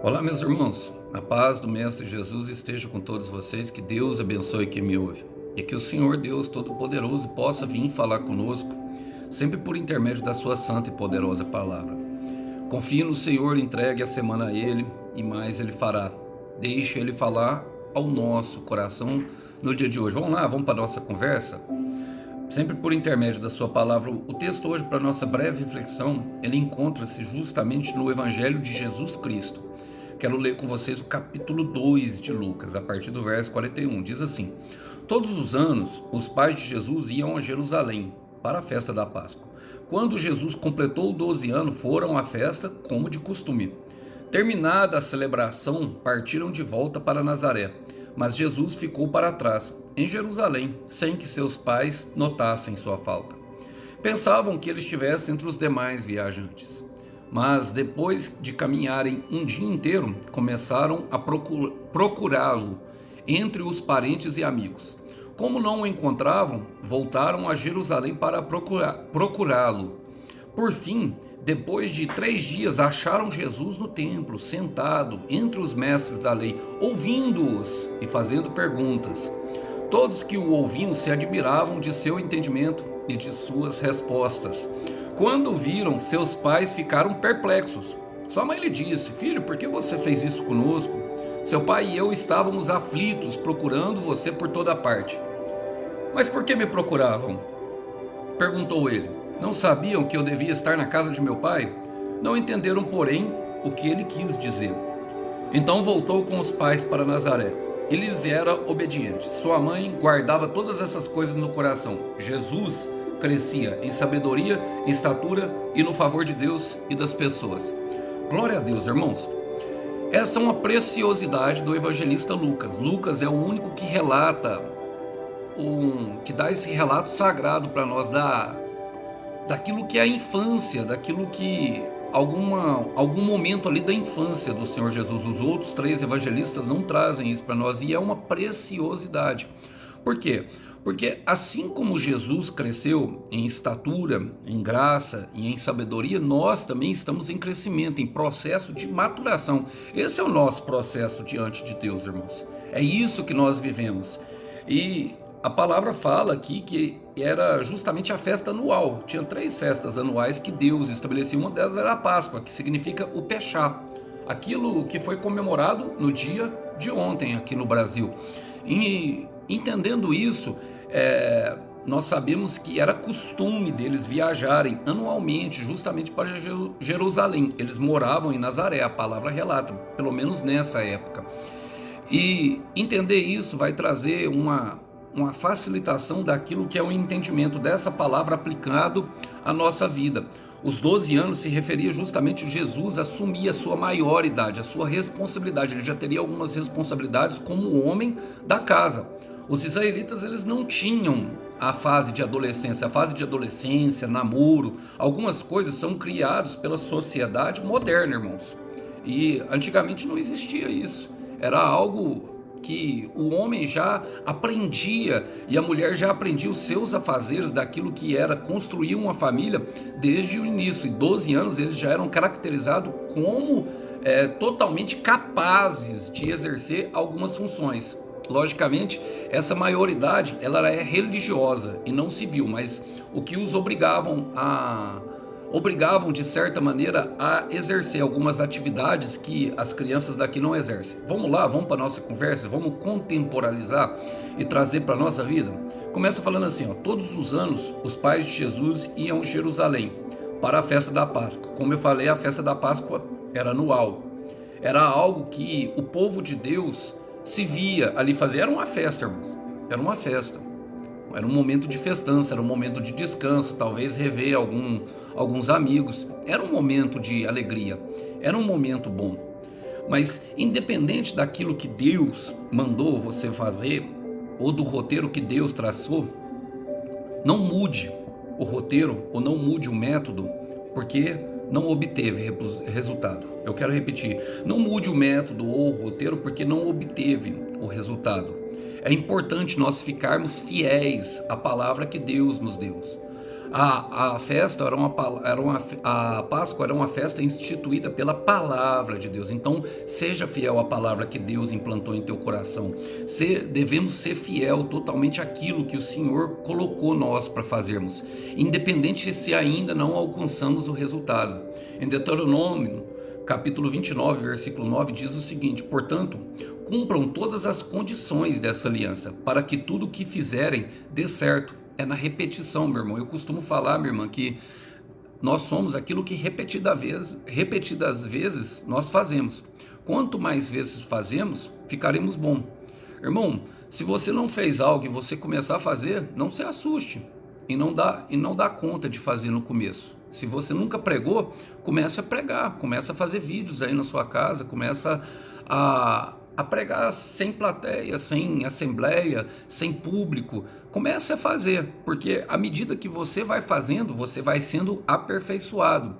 Olá, meus irmãos. A paz do Mestre Jesus esteja com todos vocês. Que Deus abençoe quem me ouve. E que o Senhor Deus Todo-Poderoso possa vir falar conosco, sempre por intermédio da sua santa e poderosa palavra. Confie no Senhor, entregue a semana a Ele e mais Ele fará. Deixe Ele falar ao nosso coração no dia de hoje. Vamos lá, vamos para a nossa conversa? Sempre por intermédio da sua palavra. O texto hoje, para nossa breve reflexão, ele encontra-se justamente no Evangelho de Jesus Cristo. Quero ler com vocês o capítulo 2 de Lucas, a partir do verso 41. Diz assim: Todos os anos, os pais de Jesus iam a Jerusalém para a festa da Páscoa. Quando Jesus completou 12 anos, foram à festa como de costume. Terminada a celebração, partiram de volta para Nazaré, mas Jesus ficou para trás, em Jerusalém, sem que seus pais notassem sua falta. Pensavam que ele estivesse entre os demais viajantes. Mas depois de caminharem um dia inteiro, começaram a procurá-lo entre os parentes e amigos. Como não o encontravam, voltaram a Jerusalém para procurá-lo. Por fim, depois de 3 dias, acharam Jesus no templo, sentado entre os mestres da lei, ouvindo-os e fazendo perguntas. Todos que o ouviam se admiravam de seu entendimento e de suas respostas. Quando viram, seus pais ficaram perplexos. Sua mãe lhe disse: Filho, por que você fez isso conosco? Seu pai e eu estávamos aflitos, procurando você por toda parte. Mas por que me procuravam? Perguntou ele. Não sabiam que eu devia estar na casa de meu pai? Não entenderam, porém, o que ele quis dizer. Então voltou com os pais para Nazaré. Eles eram obedientes. Sua mãe guardava todas essas coisas no coração. Jesus crescia em sabedoria, em estatura e no favor de Deus e das pessoas. Glória a Deus, irmãos. Essa é uma preciosidade do evangelista Lucas. Lucas é o único que relata, que dá esse relato sagrado para nós daquilo que é a infância, daquilo que algum momento ali da infância do Senhor Jesus. Os outros 3 evangelistas não trazem isso para nós, e é uma preciosidade. Por quê? Porque assim como Jesus cresceu em estatura, em graça e em sabedoria, nós também estamos em crescimento, em processo de maturação. Esse é o nosso processo diante de Deus, irmãos. É isso que nós vivemos. E a palavra fala aqui que era justamente a festa anual. Tinha 3 festas anuais que Deus estabelecia. Uma delas era a Páscoa, que significa o Pechá, aquilo que foi comemorado no dia de ontem aqui no Brasil. E entendendo isso, nós sabemos que era costume deles viajarem anualmente justamente para Jerusalém. Eles moravam em Nazaré, a palavra relata, pelo menos nessa época. E entender isso vai trazer uma facilitação daquilo que é o entendimento dessa palavra aplicado à nossa vida. Os 12 anos se referia justamente a Jesus assumir a sua maioridade, a sua responsabilidade. Ele já teria algumas responsabilidades como homem da casa. Os israelitas, eles não tinham a fase de adolescência, namoro. Algumas coisas são criadas pela sociedade moderna, irmãos. E antigamente não existia isso. Era algo que o homem já aprendia e a mulher já aprendia os seus afazeres daquilo que era construir uma família desde o início. E 12 anos eles já eram caracterizados como totalmente capazes de exercer algumas funções. Logicamente, essa maioridade ela é religiosa e não civil, mas o que os obrigavam de certa maneira a exercer algumas atividades que as crianças daqui não exercem. Vamos lá, vamos para a nossa conversa, vamos contemporalizar e trazer para a nossa vida. Começa falando assim, todos os anos os pais de Jesus iam a Jerusalém para a festa da Páscoa. Como eu falei, a festa da Páscoa era anual. Era algo que o povo de Deus se via ali fazer. Era uma festa, irmãos. Era uma festa. Era um momento de festança, era um momento de descanso, talvez rever alguns amigos. Era um momento de alegria, era um momento bom. Mas independente daquilo que Deus mandou você fazer, ou do roteiro que Deus traçou, não mude o roteiro ou não mude o método, porque não obteve resultado. Eu quero repetir, não mude o método ou o roteiro porque não obteve o resultado. É importante nós ficarmos fiéis à palavra que Deus nos deu. A festa a Páscoa era uma festa instituída pela palavra de Deus. Então, seja fiel à palavra que Deus implantou em teu coração. Devemos ser fiel totalmente àquilo que o Senhor colocou nós para fazermos, independente se ainda não alcançamos o resultado. Em Deuteronômio, capítulo 29, versículo 9, diz o seguinte: portanto, cumpram todas as condições dessa aliança, para que tudo o que fizerem dê certo. É na repetição, meu irmão. Eu costumo falar, minha irmã, que nós somos aquilo que repetidas vezes nós fazemos. Quanto mais vezes fazemos, ficaremos bom. Irmão, se você não fez algo e você começar a fazer, não se assuste e não dá conta de fazer no começo. Se você nunca pregou, comece a pregar, comece a fazer vídeos aí na sua casa, começa a pregar sem plateia, sem assembleia, sem público. Comece a fazer, porque à medida que você vai fazendo, você vai sendo aperfeiçoado.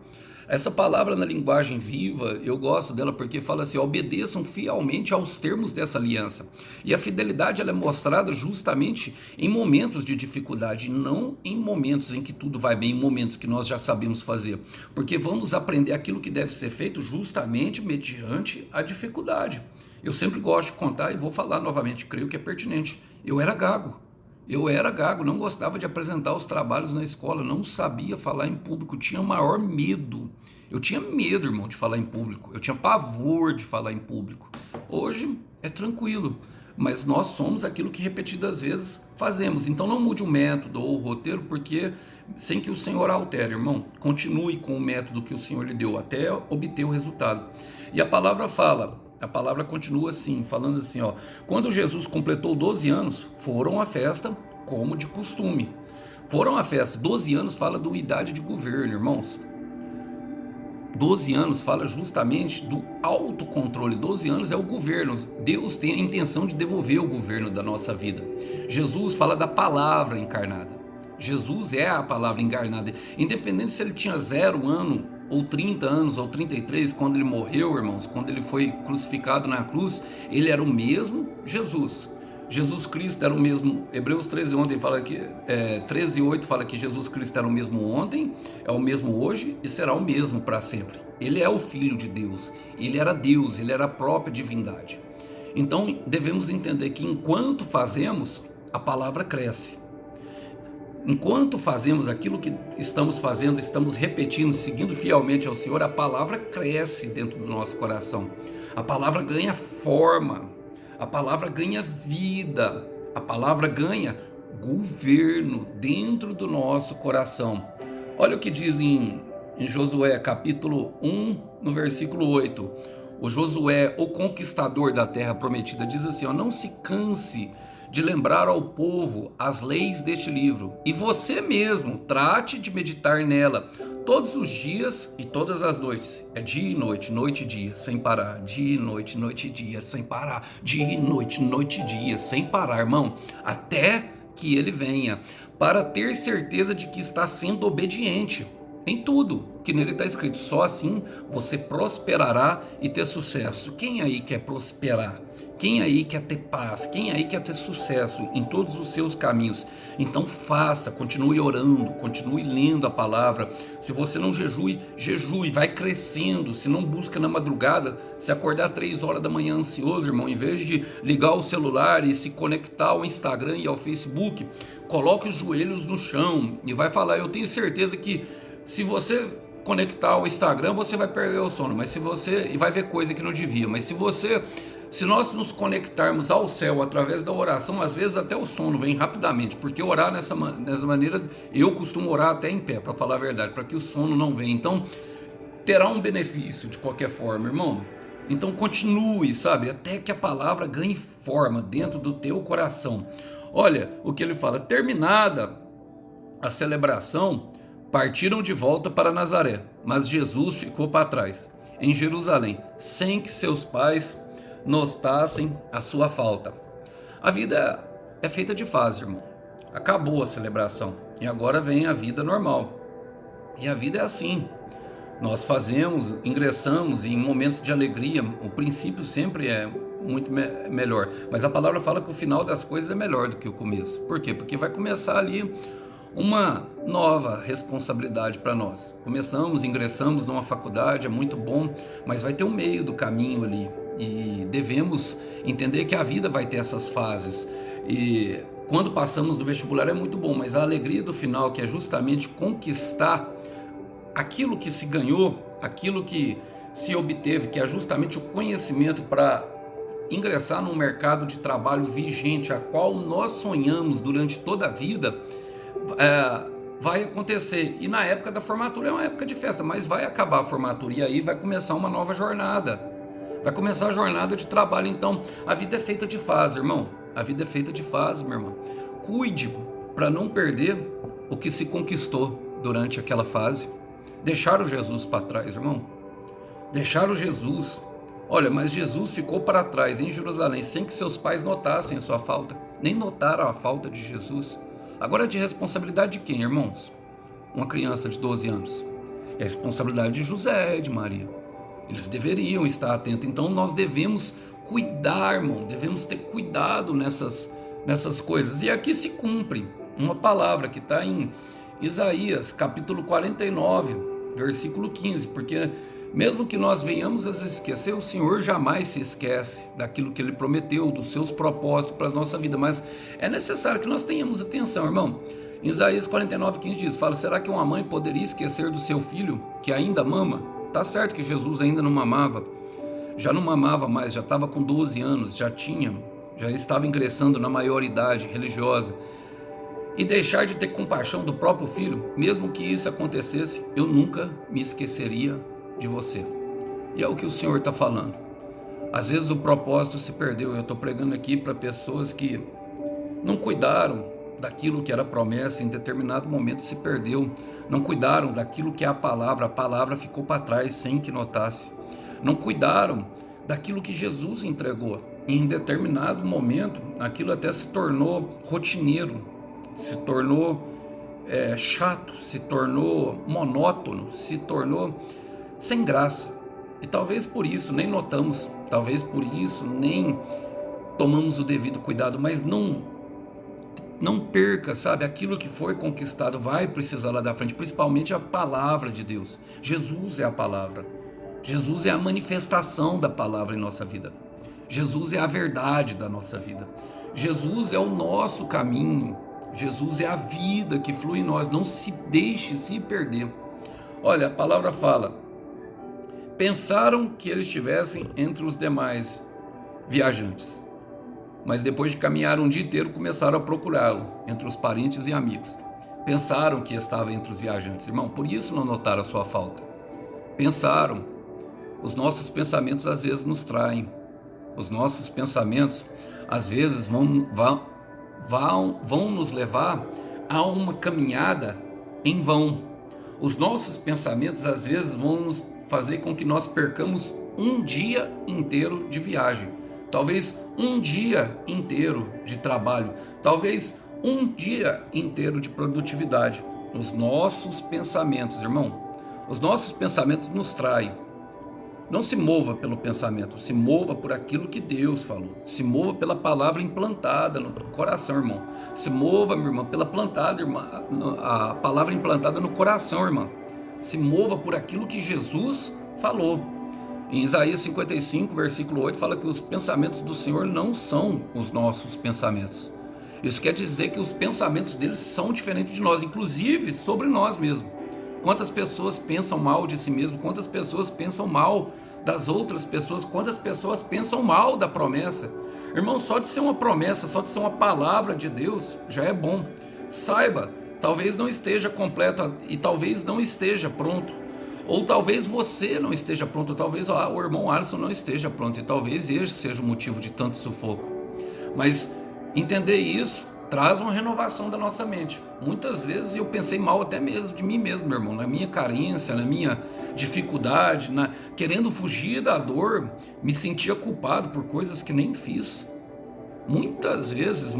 Essa palavra na linguagem viva, eu gosto dela porque fala assim: obedeçam fielmente aos termos dessa aliança. E a fidelidade ela é mostrada justamente em momentos de dificuldade, não em momentos em que tudo vai bem, em momentos que nós já sabemos fazer. Porque vamos aprender aquilo que deve ser feito justamente mediante a dificuldade. Eu sempre gosto de contar e vou falar novamente, creio que é pertinente. Eu era gago, não gostava de apresentar os trabalhos na escola, não sabia falar em público, tinha maior medo. Eu tinha medo, irmão, de falar em público, eu tinha pavor de falar em público. Hoje é tranquilo, mas nós somos aquilo que repetidas vezes fazemos. Então não mude o método ou o roteiro, porque sem que o Senhor altere, irmão. Continue com o método que o Senhor lhe deu até obter o resultado. E a palavra continua assim, falando assim, ó: quando Jesus completou 12 anos, foram à festa como de costume. Foram à festa. 12 anos fala de idade de governo, irmãos. 12 anos fala justamente do autocontrole. 12 anos é o governo. Deus tem a intenção de devolver o governo da nossa vida. Jesus fala da palavra encarnada. Jesus é a palavra encarnada. Independente se ele tinha 0 ano, ou 30 anos, ou 33, quando ele morreu, irmãos, quando ele foi crucificado na cruz, ele era o mesmo Jesus. Jesus Cristo era o mesmo. Hebreus 13:8 fala que 13:8 fala que Jesus Cristo era o mesmo ontem, é o mesmo hoje e será o mesmo para sempre. Ele é o Filho de Deus, ele era Deus, ele era a própria divindade. Então devemos entender que enquanto fazemos, a palavra cresce. Enquanto fazemos aquilo que estamos fazendo, estamos repetindo, seguindo fielmente ao Senhor, a palavra cresce dentro do nosso coração. A palavra ganha forma, a palavra ganha vida, a palavra ganha governo dentro do nosso coração. Olha o que diz em Josué, capítulo 1, no versículo 8. O Josué, o conquistador da terra prometida, diz assim, ó: não se canse de lembrar ao povo as leis deste livro, e você mesmo trate de meditar nela todos os dias e todas as noites. É dia e noite, noite e dia, sem parar. Dia e noite, noite e dia, sem parar. Dia e noite, noite e dia, sem parar, irmão, até que ele venha, para ter certeza de que está sendo obediente em tudo que nele está escrito. Só assim você prosperará e ter sucesso. Quem aí quer prosperar? Quem aí quer ter paz? Quem aí quer ter sucesso em todos os seus caminhos? Então faça, continue orando, continue lendo a palavra. Se você não jejue, vai crescendo. Se não busca na madrugada, se acordar 3 horas da manhã ansioso, irmão, em vez de ligar o celular e se conectar ao Instagram e ao Facebook, coloque os joelhos no chão e vai falar. Eu tenho certeza que se você conectar ao Instagram, você vai perder o sono, e vai ver coisa que não devia. Mas se nós nos conectarmos ao céu através da oração, às vezes até o sono vem rapidamente, porque orar nessa maneira, eu costumo orar até em pé, para falar a verdade, para que o sono não venha. Então, terá um benefício de qualquer forma, irmão. Então continue, sabe, até que a palavra ganhe forma dentro do teu coração. Olha o que ele fala: terminada a celebração, partiram de volta para Nazaré, mas Jesus ficou para trás, em Jerusalém, sem que seus pais notassem a sua falta. A vida é feita de fase, irmão. Acabou a celebração e agora vem a vida normal. E a vida é assim. Nós fazemos, ingressamos em momentos de alegria. O princípio sempre é muito melhor, mas a palavra fala que o final das coisas é melhor do que o começo. Por quê? Porque vai começar ali uma nova responsabilidade para nós. Ingressamos numa faculdade, é muito bom, mas vai ter um meio do caminho ali. E devemos entender que a vida vai ter essas fases. E quando passamos do vestibular é muito bom, mas a alegria do final, que é justamente conquistar aquilo que se ganhou, aquilo que se obteve, que é justamente o conhecimento para ingressar num mercado de trabalho vigente, a qual nós sonhamos durante toda a vida, vai acontecer. E na época da formatura é uma época de festa, mas vai acabar a formatura e aí vai começar uma nova jornada. Vai começar a jornada de trabalho. Então, a vida é feita de fase, irmão. A vida é feita de fase, meu irmão. Cuide para não perder o que se conquistou durante aquela fase. Deixar o Jesus para trás, irmão. Deixar o Jesus. Olha, mas Jesus ficou para trás em Jerusalém sem que seus pais notassem a sua falta. Nem notaram a falta de Jesus. Agora é de responsabilidade de quem, irmãos? Uma criança de 12 anos. É responsabilidade de José e de Maria. Eles deveriam estar atentos. Então nós devemos cuidar, irmão. Devemos ter cuidado nessas coisas. E aqui se cumpre uma palavra que está em Isaías, capítulo 49, versículo 15. Porque mesmo que nós venhamos a se esquecer, o Senhor jamais se esquece daquilo que Ele prometeu, dos seus propósitos para a nossa vida. Mas é necessário que nós tenhamos atenção, irmão. Em Isaías 49, 15 diz, será que uma mãe poderia esquecer do seu filho que ainda mama? Tá certo que Jesus ainda não mamava, já não mamava mais, já estava com 12 anos, já estava ingressando na maioridade religiosa. E deixar de ter compaixão do próprio filho, mesmo que isso acontecesse, eu nunca me esqueceria de você. E é o que o Senhor está falando. Às vezes o propósito se perdeu. Eu estou pregando aqui para pessoas que não cuidaram daquilo que era promessa, em determinado momento se perdeu. Não cuidaram daquilo que é a palavra ficou para trás sem que notasse. Não cuidaram daquilo que Jesus entregou. E em determinado momento, aquilo até se tornou rotineiro, se tornou chato, se tornou monótono, se tornou sem graça. E talvez por isso nem notamos, talvez por isso nem tomamos o devido cuidado, mas não perca, sabe, aquilo que foi conquistado vai precisar lá da frente, principalmente a palavra de Deus. Jesus é a palavra. Jesus é a manifestação da palavra em nossa vida. Jesus é a verdade da nossa vida. Jesus é o nosso caminho. Jesus é a vida que flui em nós. Não se deixe se perder. Olha, a palavra fala: pensaram que eles estivessem entre os demais viajantes, mas depois de caminhar um dia inteiro, começaram a procurá-lo entre os parentes e amigos. Pensaram que estava entre os viajantes, irmão, por isso não notaram a sua falta. Pensaram. Os nossos pensamentos às vezes nos traem. Os nossos pensamentos às vezes vão nos levar a uma caminhada em vão. Os nossos pensamentos às vezes vão nos fazer com que nós percamos um dia inteiro de viagem. Talvez um dia inteiro de trabalho, talvez um dia inteiro de produtividade. Os nossos pensamentos, irmão, os nossos pensamentos nos traem. Não se mova pelo pensamento, se mova por aquilo que Deus falou. Se mova pela palavra implantada no coração, irmão. Se mova, minha irmã, a palavra implantada no coração, irmã. Se mova por aquilo que Jesus falou. Em Isaías 55, versículo 8, fala que os pensamentos do Senhor não são os nossos pensamentos. Isso quer dizer que os pensamentos deles são diferentes de nós, inclusive sobre nós mesmos. Quantas pessoas pensam mal de si mesmo, quantas pessoas pensam mal das outras pessoas, quantas pessoas pensam mal da promessa. Irmão, só de ser uma promessa, só de ser uma palavra de Deus, já é bom. Saiba, talvez não esteja completo e talvez não esteja pronto. Ou talvez você não esteja pronto, talvez o irmão Alisson não esteja pronto, e talvez esse seja o motivo de tanto sufoco. Mas entender isso traz uma renovação da nossa mente. Muitas vezes eu pensei mal até mesmo de mim mesmo, meu irmão, na minha carência, na minha dificuldade, querendo fugir da dor, me sentia culpado por coisas que nem fiz. Muitas vezes,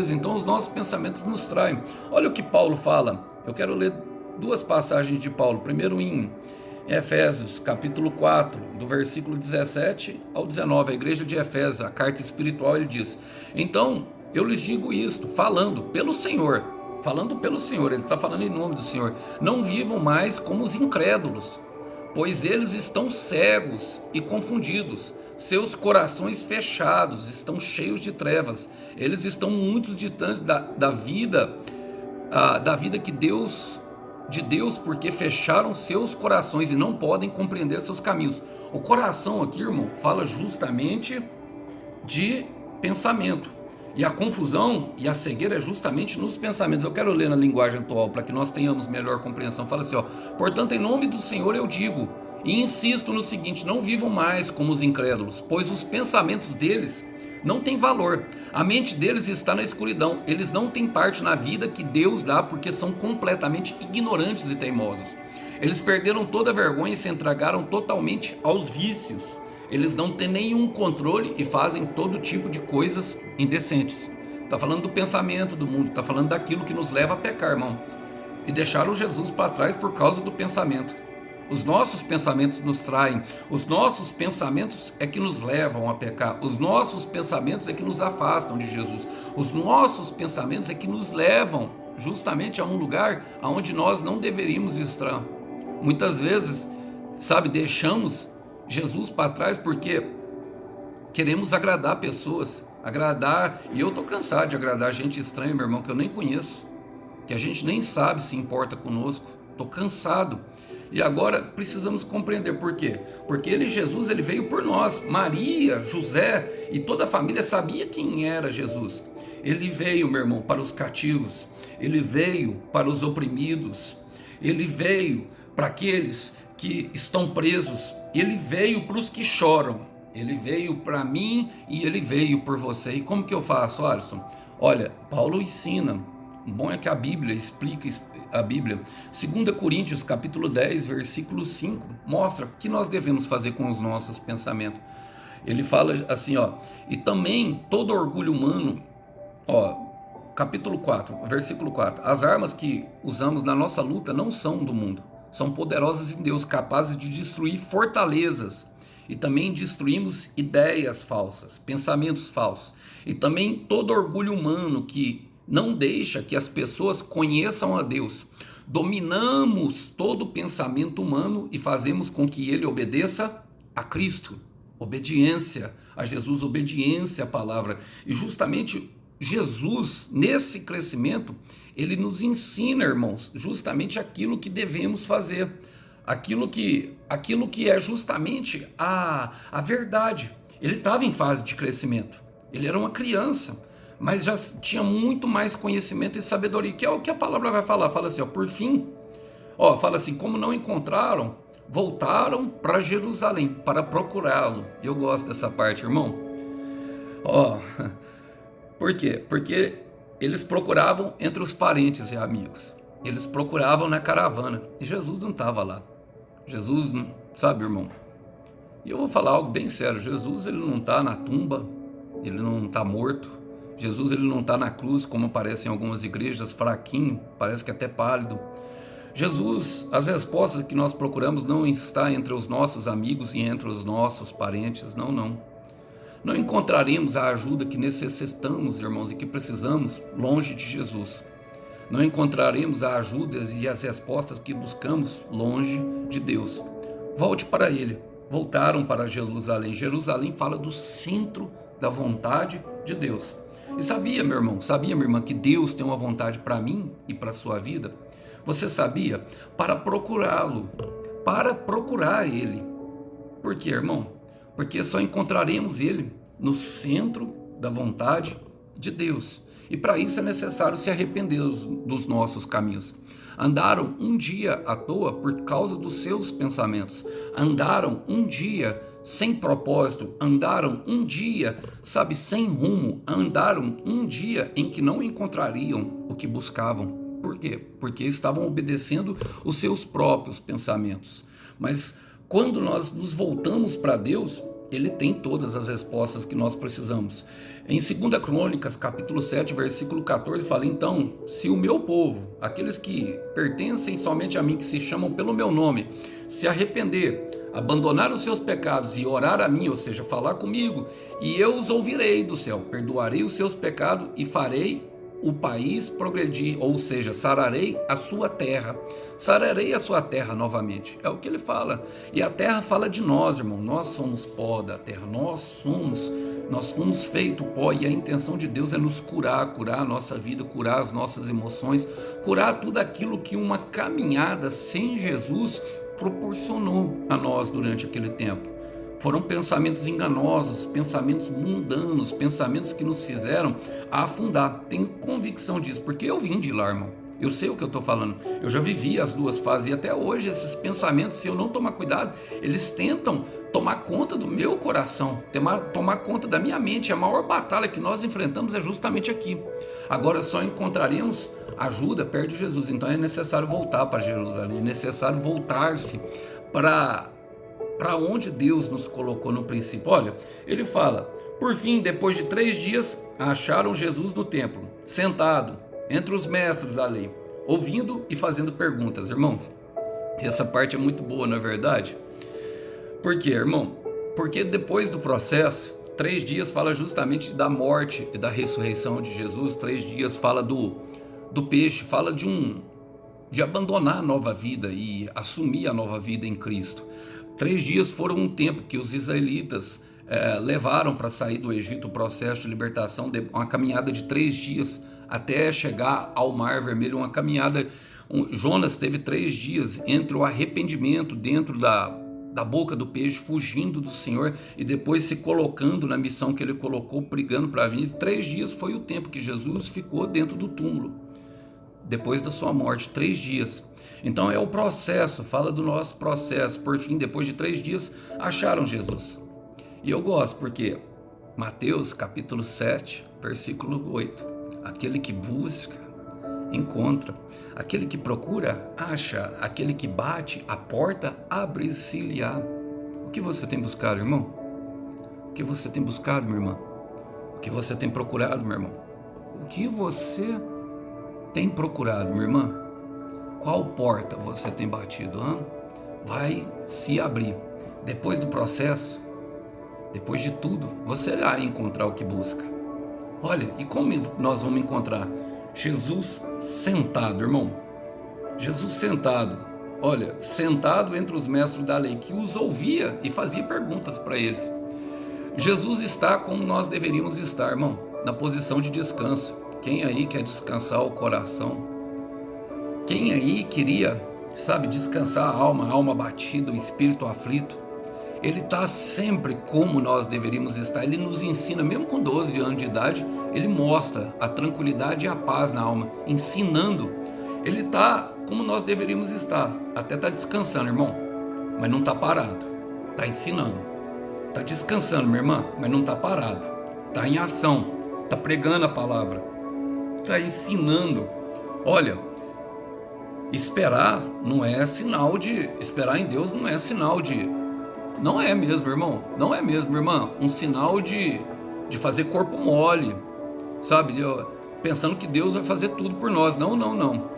então os nossos pensamentos nos traem. Olha o que Paulo fala, eu quero ler duas passagens de Paulo, primeiro em Efésios, capítulo 4, do versículo 17 ao 19, a igreja de Efésios, a carta espiritual, ele diz: então eu lhes digo isto, falando pelo Senhor, falando pelo Senhor, ele está falando em nome do Senhor. Não vivam mais como os incrédulos, pois eles estão cegos e confundidos. Seus corações fechados estão cheios de trevas. Eles estão muito distantes da vida de Deus, porque fecharam seus corações e não podem compreender seus caminhos. O coração aqui, irmão, fala justamente de pensamento. E a confusão e a cegueira é justamente nos pensamentos. Eu quero ler na linguagem atual para que nós tenhamos melhor compreensão. Fala assim, ó: portanto, em nome do Senhor eu digo e insisto no seguinte: não vivam mais como os incrédulos, pois os pensamentos deles não têm valor. A mente deles está na escuridão. Eles não têm parte na vida que Deus dá, porque são completamente ignorantes e teimosos. Eles perderam toda a vergonha e se entregaram totalmente aos vícios. Eles não têm nenhum controle e fazem todo tipo de coisas indecentes. Está falando do pensamento do mundo, está falando daquilo que nos leva a pecar, irmão. E deixaram Jesus para trás por causa do pensamento. Os nossos pensamentos nos traem, os nossos pensamentos é que nos levam a pecar, os nossos pensamentos é que nos afastam de Jesus, os nossos pensamentos é que nos levam justamente a um lugar aonde nós não deveríamos estar. Muitas vezes, deixamos Jesus para trás porque queremos agradar pessoas, e eu estou cansado de agradar gente estranha, meu irmão, que eu nem conheço, que a gente nem sabe se importa conosco. Estou cansado. E agora precisamos compreender por quê? Porque Jesus, ele veio por nós. Maria, José e toda a família sabia quem era Jesus. Ele veio, meu irmão, para os cativos. Ele veio para os oprimidos. Ele veio para aqueles que estão presos. Ele veio para os que choram. Ele veio para mim e ele veio por você. E como que eu faço, Alisson? Olha, Paulo ensina. O bom é que a Bíblia explica a Bíblia. 2 Coríntios capítulo 10, versículo 5, mostra o que nós devemos fazer com os nossos pensamentos. Ele fala assim, ó: e também todo orgulho humano, capítulo 4, versículo 4, as armas que usamos na nossa luta não são do mundo, são poderosas em Deus, capazes de destruir fortalezas, e também destruímos ideias falsas, pensamentos falsos, e também todo orgulho humano que não deixa que as pessoas conheçam a Deus. Dominamos todo pensamento humano e fazemos com que ele obedeça a Cristo. Obediência a Jesus, obediência à palavra. E justamente Jesus, nesse crescimento, ele nos ensina, irmãos, justamente aquilo que devemos fazer. Aquilo que é justamente a verdade. Ele estava em fase de crescimento. Ele era uma criança, mas já tinha muito mais conhecimento e sabedoria, que é o que a palavra vai falar. Fala assim, por fim, fala assim: como não encontraram, voltaram para Jerusalém para procurá-lo. Eu gosto dessa parte, irmão. Por quê? Porque eles procuravam entre os parentes e amigos. Eles procuravam na caravana. E Jesus não estava lá. Jesus, sabe, irmão? E eu vou falar algo bem sério. Jesus, ele não está na tumba. Ele não está morto. Jesus, ele não está na cruz, como aparece em algumas igrejas, fraquinho, parece que até pálido. Jesus, as respostas que nós procuramos não está entre os nossos amigos e entre os nossos parentes, não. Não encontraremos a ajuda que necessitamos, irmãos, e que precisamos longe de Jesus. Não encontraremos a ajuda e as respostas que buscamos longe de Deus. Volte para Ele. Voltaram para Jerusalém. Jerusalém fala do centro da vontade de Deus. E sabia, meu irmão, minha irmã, que Deus tem uma vontade para mim e para a sua vida? Você sabia? Para procurá-lo, para procurar Ele. Por quê, irmão? Porque só encontraremos Ele no centro da vontade de Deus. E para isso é necessário se arrepender dos nossos caminhos. Andaram um dia à toa por causa dos seus pensamentos. Andaram um dia sem propósito. Andaram um dia, sem rumo. Andaram um dia em que não encontrariam o que buscavam. Por quê? Porque estavam obedecendo os seus próprios pensamentos. Mas quando nós nos voltamos para Deus, Ele tem todas as respostas que nós precisamos. Em 2 Crônicas, capítulo 7, versículo 14, fala: então, se o meu povo, aqueles que pertencem somente a mim, que se chamam pelo meu nome, se arrepender, abandonar os seus pecados e orar a mim, ou seja, falar comigo, e eu os ouvirei do céu, perdoarei os seus pecados e farei o país progredir, ou seja, sararei a sua terra. Sararei a sua terra novamente. É o que ele fala. E a terra fala de nós, irmão. Nós somos pó da terra. Nós fomos feito pó, e a intenção de Deus é nos curar a nossa vida, curar as nossas emoções, curar tudo aquilo que uma caminhada sem Jesus proporcionou a nós durante aquele tempo. Foram pensamentos enganosos, pensamentos mundanos, pensamentos que nos fizeram afundar. Tenho convicção disso, porque eu vim de lá, irmão. Eu sei o que eu estou falando. Eu já vivi as duas fases, e até hoje esses pensamentos, se eu não tomar cuidado, eles tentam tomar conta do meu coração, tomar conta da minha mente. A maior batalha que nós enfrentamos é justamente aqui. Agora só encontraremos ajuda perto de Jesus. Então é necessário voltar para Jerusalém, é necessário voltar-se para onde Deus nos colocou no princípio. Olha, ele fala: por fim, depois de 3 dias, acharam Jesus no templo, sentado entre os mestres da lei, ouvindo e fazendo perguntas. Irmãos, essa parte é muito boa, não é verdade? Por quê, irmão? Porque depois do processo, 3 dias fala justamente da morte e da ressurreição de Jesus. 3 dias fala do peixe, fala de abandonar a nova vida e assumir a nova vida em Cristo. 3 dias foram um tempo que os israelitas levaram para sair do Egito, o processo de libertação, uma caminhada de 3 dias até chegar ao Mar Vermelho, uma caminhada. Jonas teve 3 dias entre o arrependimento dentro da boca do peixe, fugindo do Senhor, e depois se colocando na missão que ele colocou, brigando para vir. 3 dias foi o tempo que Jesus ficou dentro do túmulo, depois da sua morte. 3 dias. Então é o processo, fala do nosso processo. Por fim, depois de 3 dias, acharam Jesus. E eu gosto porque Mateus capítulo 7, versículo 8. Aquele que busca, encontra. Aquele que procura, acha. Aquele que bate, a porta abre-se-lhe-á. O que você tem buscado, irmão? O que você tem buscado, minha irmã? O que você tem procurado, meu irmão? O que você tem procurado, minha irmã? Qual porta você tem batido? Hein? Vai se abrir. Depois do processo, depois de tudo, você irá encontrar o que busca. Olha, e como nós vamos encontrar? Jesus sentado, irmão. Jesus sentado. Olha, sentado entre os mestres da lei, que os ouvia e fazia perguntas para eles. Jesus está como nós deveríamos estar, irmão, na posição de descanso. Quem aí quer descansar o coração? Quem aí queria, descansar a alma batida, o espírito aflito? Ele está sempre como nós deveríamos estar. Ele nos ensina, mesmo com 12 anos de idade, ele mostra a tranquilidade e a paz na alma, ensinando. Ele está como nós deveríamos estar. Até está descansando, irmão, mas não está parado. Está ensinando. Está descansando, minha irmã, mas não está parado. Está em ação. Está pregando a palavra. Está ensinando. Olha, esperar não é sinal de... Esperar em Deus não é sinal de... Não é mesmo, irmão. Não é mesmo, irmã. Um sinal de fazer corpo mole, pensando que Deus vai fazer tudo por nós. Não, não, não.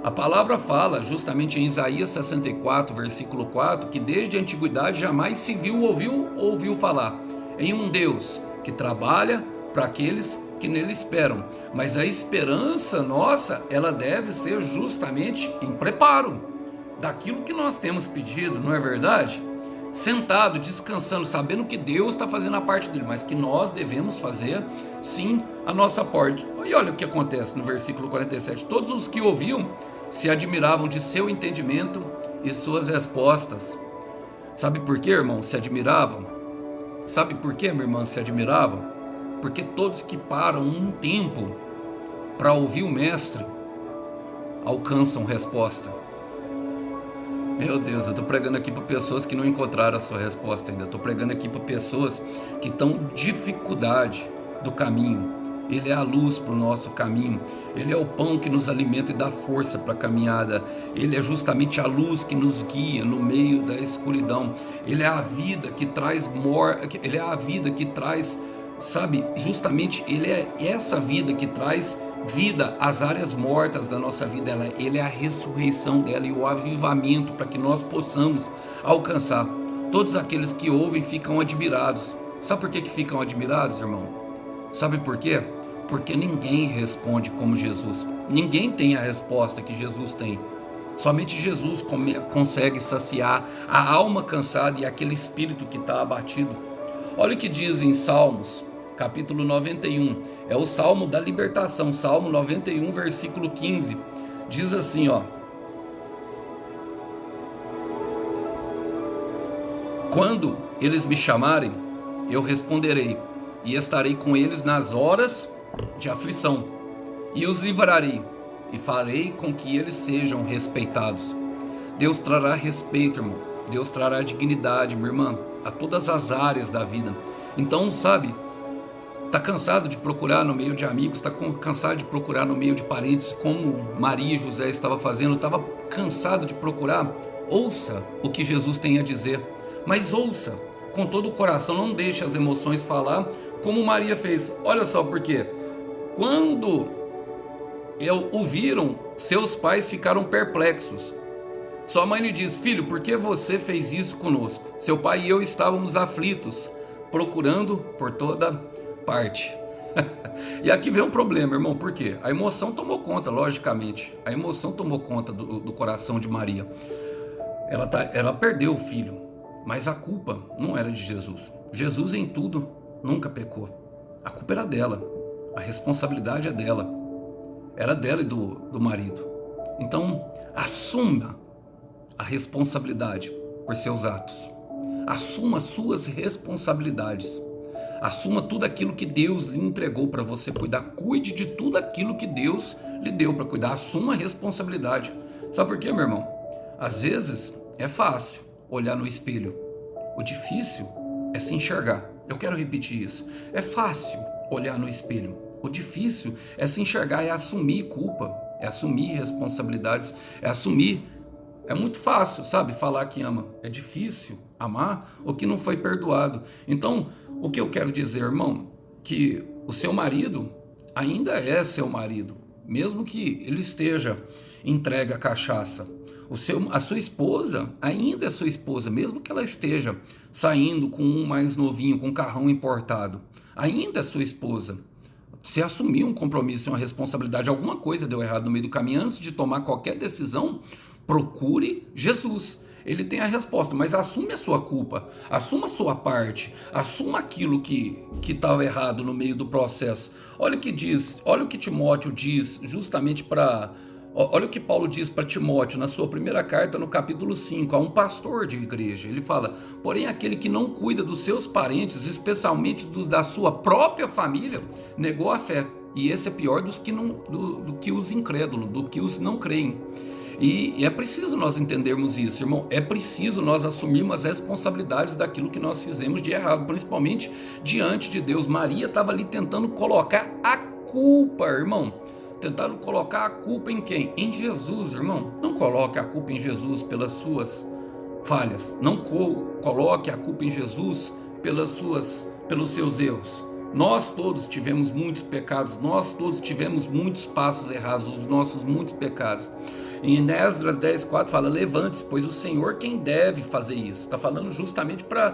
A palavra fala, justamente em Isaías 64, versículo 4, que desde a antiguidade jamais se viu ou ouviu falar em um Deus que trabalha para aqueles que nele esperam. Mas a esperança nossa, ela deve ser justamente em preparo daquilo que nós temos pedido, não é verdade? Sentado, descansando, sabendo que Deus está fazendo a parte dele, mas que nós devemos fazer, sim, a nossa parte. E olha o que acontece no versículo 47. Todos os que ouviam se admiravam de seu entendimento e suas respostas. Sabe por quê, irmão, se admiravam? Sabe por quê, minha irmã, se admiravam? Porque todos que param um tempo para ouvir o mestre alcançam resposta. Meu Deus, eu estou pregando aqui para pessoas que não encontraram a sua resposta ainda. Estou pregando aqui para pessoas que estão em dificuldade do caminho. Ele é a luz para o nosso caminho. Ele é o pão que nos alimenta e dá força para a caminhada. Ele é justamente a luz que nos guia no meio da escuridão. Ele é a vida que traz Ele é a vida que traz, justamente ele é essa vida que traz vida às áreas mortas da nossa vida. Ele é a ressurreição dela e o avivamento para que nós possamos alcançar. Todos aqueles que ouvem ficam admirados. Sabe por que ficam admirados, irmão? Sabe por quê? Porque ninguém responde como Jesus. Ninguém tem a resposta que Jesus tem. Somente Jesus consegue saciar a alma cansada e aquele espírito que está abatido. Olha o que diz em Salmos, capítulo 91. É o Salmo da libertação, Salmo 91, versículo 15. Diz assim, ó: quando eles me chamarem, eu responderei, e estarei com eles nas horas de aflição, e os livrarei, e farei com que eles sejam respeitados. Deus trará respeito, irmão. Deus trará dignidade, minha irmã, a todas as áreas da vida. Então, sabe, tá cansado de procurar no meio de amigos, tá cansado de procurar no meio de parentes, como Maria e José estavam fazendo, estava cansado de procurar? Ouça o que Jesus tem a dizer, mas ouça com todo o coração, não deixe as emoções falar, como Maria fez. Olha só por quê. Quando ouviram, seus pais ficaram perplexos. Sua mãe lhe diz: filho, por que você fez isso conosco? Seu pai e eu estávamos aflitos, procurando por toda parte. E aqui vem um problema, irmão, por quê? A emoção tomou conta, logicamente. A emoção tomou conta do coração de Maria. Ela perdeu o filho, mas a culpa não era de Jesus. Jesus em tudo nunca pecou. A culpa era dela. A responsabilidade é dela. Era dela e do marido. Então, assuma a responsabilidade por seus atos. Assuma suas responsabilidades. Assuma tudo aquilo que Deus lhe entregou para você cuidar. Cuide de tudo aquilo que Deus lhe deu para cuidar. Assuma a responsabilidade. Sabe por quê, meu irmão? Às vezes é fácil olhar no espelho. O difícil é se enxergar. Eu quero repetir isso. É fácil olhar no espelho. O difícil é se enxergar, é assumir culpa, é assumir responsabilidades, é assumir. É muito fácil, sabe, falar que ama. É difícil amar o que não foi perdoado. Então, o que eu quero dizer, irmão, que o seu marido ainda é seu marido, mesmo que ele esteja entregue à cachaça. A sua esposa ainda é sua esposa, mesmo que ela esteja saindo com um mais novinho, com um carrão importado. Ainda é sua esposa. Se assumir um compromisso e uma responsabilidade, alguma coisa deu errado no meio do caminho, antes de tomar qualquer decisão, procure Jesus. Ele tem a resposta, mas assume a sua culpa, assuma a sua parte, assuma aquilo que estava errado no meio do processo. Olha o que diz, olha o que Timóteo diz justamente para... Olha o que Paulo diz para Timóteo na sua primeira carta, no capítulo 5, a um pastor de igreja. Ele fala: porém, aquele que não cuida dos seus parentes, especialmente da sua própria família, negou a fé. E esse é pior do que os incrédulos, do que os não creem. E é preciso nós entendermos isso, irmão. É preciso nós assumirmos as responsabilidades daquilo que nós fizemos de errado, principalmente diante de Deus. Maria estava ali tentando colocar a culpa, irmão. Tentaram colocar a culpa em quem? Em Jesus, irmão. Não coloque a culpa em Jesus pelas suas falhas. Não coloque a culpa em Jesus pelos seus erros. Nós todos tivemos muitos pecados. Nós todos tivemos muitos passos errados, os nossos muitos pecados. Em Esdras 10:4 fala: levante-se, pois o Senhor quem deve fazer isso. Está falando justamente para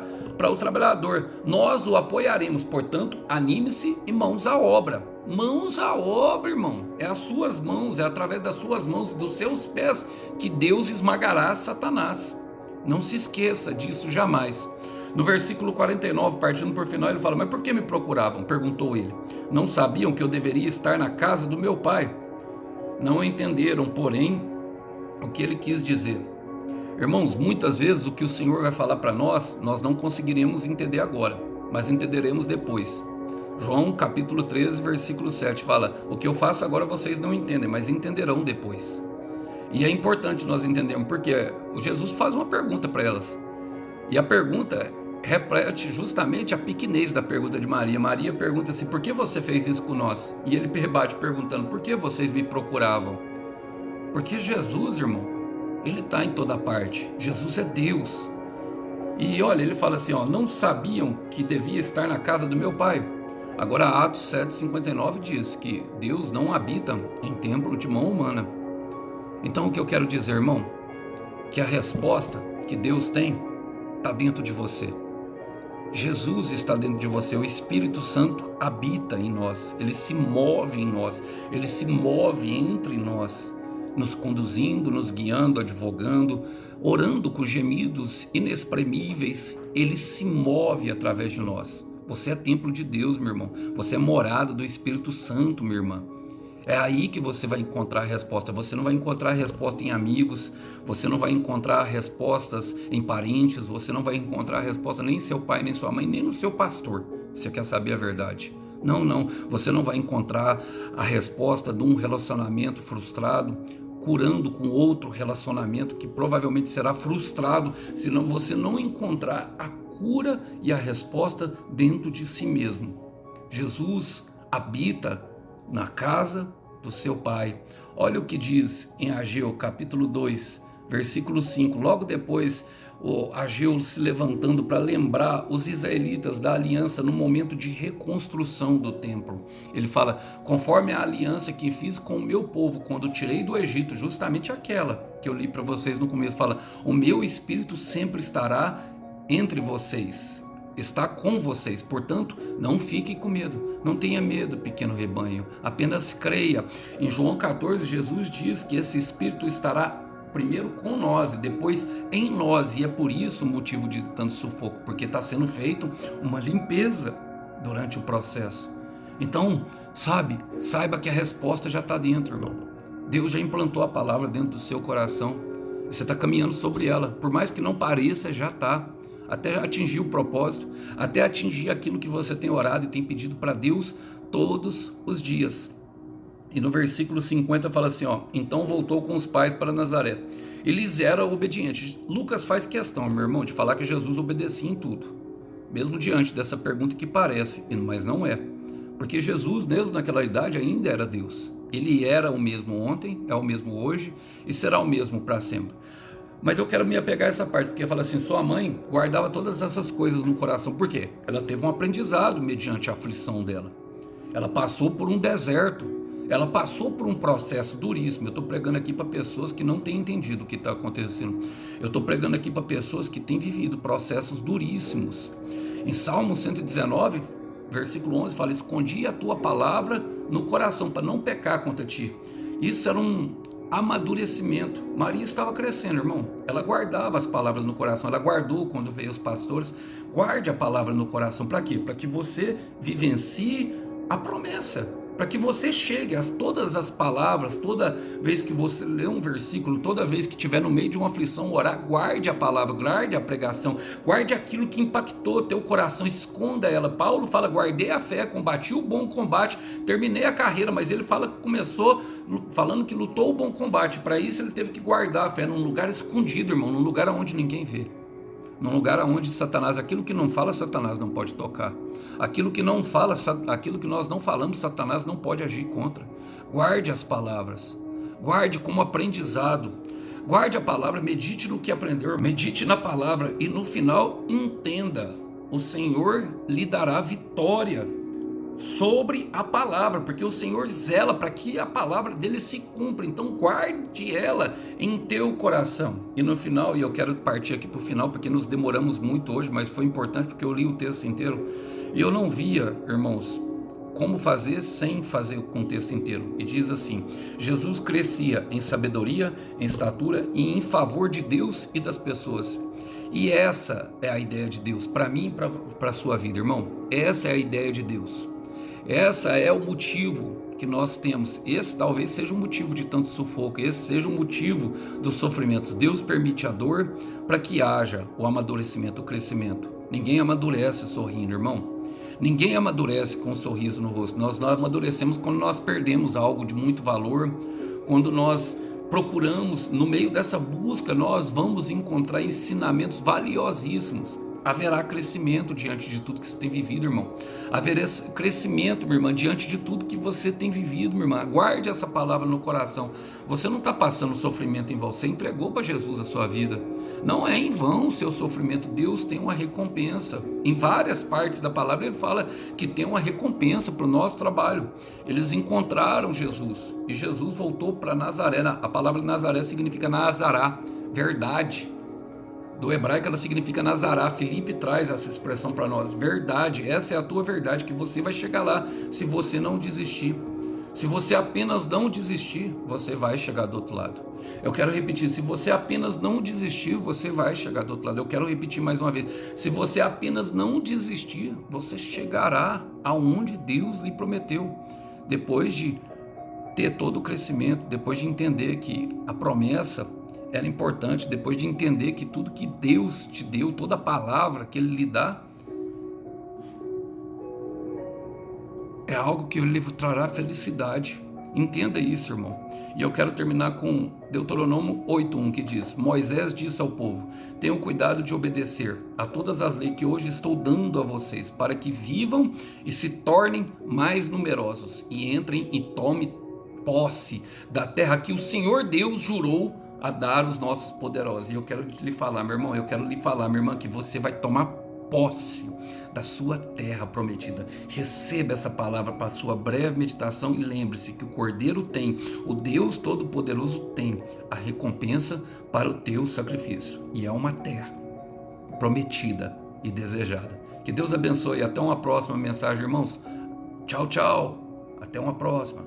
o trabalhador. Nós o apoiaremos, portanto, anime-se e mãos à obra. Mãos à obra, irmão. É as suas mãos, é através das suas mãos, dos seus pés, que Deus esmagará Satanás. Não se esqueça disso jamais. No versículo 49, partindo por final, ele fala: mas por que me procuravam? Perguntou ele. Não sabiam que eu deveria estar na casa do meu pai? Não entenderam, porém, o que ele quis dizer. Irmãos, muitas vezes o que o Senhor vai falar para nós não conseguiremos entender agora, mas entenderemos depois. João capítulo 13, versículo 7 fala: o que eu faço agora vocês não entendem, mas entenderão depois. E é importante nós entendermos, porque Jesus faz uma pergunta para elas. E a pergunta reflete justamente a pequenez da pergunta de Maria. Maria pergunta assim: por que você fez isso com nós? E ele rebate perguntando: por que vocês me procuravam? Porque Jesus, irmão, ele está em toda parte. Jesus é Deus. E olha, ele fala assim, não sabiam que devia estar na casa do meu pai. Agora Atos 7:59 diz que Deus não habita em templo de mão humana. Então o que eu quero dizer, irmão, que a resposta que Deus tem está dentro de você. Jesus está dentro de você, o Espírito Santo habita em nós, ele se move em nós, ele se move entre nós, nos conduzindo, nos guiando, advogando, orando com gemidos inexprimíveis, ele se move através de nós. Você é templo de Deus, meu irmão, você é morada do Espírito Santo, minha irmã. É aí que você vai encontrar a resposta. Você não vai encontrar a resposta em amigos, você não vai encontrar respostas em parentes, você não vai encontrar a resposta nem em seu pai, nem sua mãe, nem no seu pastor. Você quer saber a verdade? Não, não. Você não vai encontrar a resposta de um relacionamento frustrado curando com outro relacionamento que provavelmente será frustrado, se não você não encontrar a cura e a resposta dentro de si mesmo. Jesus habita na casa do seu pai. Olha o que diz em Ageu, capítulo 2, versículo 5. Logo depois, o Ageu se levantando para lembrar os israelitas da aliança no momento de reconstrução do templo. Ele fala, conforme a aliança que fiz com o meu povo quando tirei do Egito, justamente aquela que eu li para vocês no começo, fala, o meu espírito sempre estará entre vocês, está com vocês, portanto, não fiquem com medo, não tenha medo, pequeno rebanho, apenas creia. Em João 14, Jesus diz que esse Espírito estará primeiro com nós e depois em nós, e é por isso o motivo de tanto sufoco, porque está sendo feito uma limpeza durante o processo. Então, saiba que a resposta já está dentro, irmão. Deus já implantou a palavra dentro do seu coração, você está caminhando sobre ela, por mais que não pareça, já está. Até atingir o propósito, até atingir aquilo que você tem orado e tem pedido para Deus todos os dias. E no versículo 50 fala assim, então voltou com os pais para Nazaré. Eles eram obedientes. Lucas faz questão, meu irmão, de falar que Jesus obedecia em tudo, mesmo diante dessa pergunta que parece, mas não é. Porque Jesus, mesmo naquela idade, ainda era Deus. Ele era o mesmo ontem, é o mesmo hoje e será o mesmo para sempre. Mas eu quero me apegar a essa parte, porque fala assim, sua mãe guardava todas essas coisas no coração. Por quê? Ela teve um aprendizado mediante a aflição dela. Ela passou por um deserto. Ela passou por um processo duríssimo. Eu estou pregando aqui para pessoas que não têm entendido o que está acontecendo. Eu estou pregando aqui para pessoas que têm vivido processos duríssimos. Em Salmo 119, versículo 11, fala, escondi a tua palavra no coração para não pecar contra ti. Isso era um amadurecimento. Maria estava crescendo, irmão. Ela guardava as palavras no coração. Ela guardou quando veio os pastores. Guarde a palavra no coração. Para quê? Para que você vivencie a promessa. Para que você chegue a todas as palavras, toda vez que você lê um versículo, toda vez que estiver no meio de uma aflição, orar, guarde a palavra, guarde a pregação, guarde aquilo que impactou teu coração, esconda ela. Paulo fala, guardei a fé, combati o bom combate, terminei a carreira, mas ele fala que começou falando que lutou o bom combate. Para isso ele teve que guardar a fé num lugar escondido, irmão, num lugar onde ninguém vê. Num lugar onde Satanás, aquilo que não fala, Satanás não pode tocar. Aquilo que não fala, aquilo que nós não falamos, Satanás não pode agir contra. Guarde as palavras. Guarde como aprendizado. Guarde a palavra, medite no que aprendeu. Medite na palavra e no final entenda. O Senhor lhe dará vitória sobre a palavra, porque o Senhor zela para que a palavra dele se cumpra. Então guarde ela em teu coração. E no final, e eu quero partir aqui para o final, porque nos demoramos muito hoje, mas foi importante porque eu li o texto inteiro, e eu não via, irmãos, como fazer sem fazer o contexto inteiro. E diz assim, Jesus crescia em sabedoria, em estatura e em favor de Deus e das pessoas. E essa é a ideia de Deus, para mim e para a sua vida, irmão. Essa é a ideia de Deus. Essa é o motivo que nós temos. Esse talvez seja o motivo de tanto sufoco, esse seja o motivo dos sofrimentos. Deus permite a dor para que haja o amadurecimento, o crescimento. Ninguém amadurece sorrindo, irmão. Ninguém amadurece com um sorriso no rosto. Nós amadurecemos quando nós perdemos algo de muito valor, quando nós procuramos, no meio dessa busca, nós vamos encontrar ensinamentos valiosíssimos. Haverá crescimento diante de tudo que você tem vivido, irmão. Haverá crescimento, minha irmã, diante de tudo que você tem vivido, minha irmã. Guarde essa palavra no coração. Você não está passando sofrimento em vão. Você entregou para Jesus a sua vida. Não é em vão o seu sofrimento. Deus tem uma recompensa. Em várias partes da palavra ele fala que tem uma recompensa para o nosso trabalho. Eles encontraram Jesus. E Jesus voltou para Nazaré. A palavra Nazaré significa Nazará, verdade. Do hebraico ela significa Nazará. Filipe traz essa expressão para nós. Verdade, essa é a tua verdade, que você vai chegar lá se você não desistir. Se você apenas não desistir, você vai chegar do outro lado. Eu quero repetir, se você apenas não desistir, você vai chegar do outro lado. Eu quero repetir mais uma vez. Se você apenas não desistir, você chegará aonde Deus lhe prometeu. Depois de ter todo o crescimento, depois de entender que a promessa era importante, depois de entender que tudo que Deus te deu, toda a palavra que Ele lhe dá, é algo que lhe trará felicidade. Entenda isso, irmão. E eu quero terminar com Deuteronômio 8:1, que diz: Moisés disse ao povo: tenham cuidado de obedecer a todas as leis que hoje estou dando a vocês, para que vivam e se tornem mais numerosos, e entrem e tomem posse da terra que o Senhor Deus jurou a dar aos nossos poderosos. E eu quero lhe falar, meu irmão, eu quero lhe falar, minha irmã, que você vai tomar posse da sua terra prometida. Receba essa palavra para a sua breve meditação e lembre-se que o Cordeiro tem, o Deus Todo-Poderoso tem a recompensa para o teu sacrifício. E é uma terra prometida e desejada. Que Deus abençoe. Até uma próxima mensagem, irmãos. Tchau, tchau. Até uma próxima.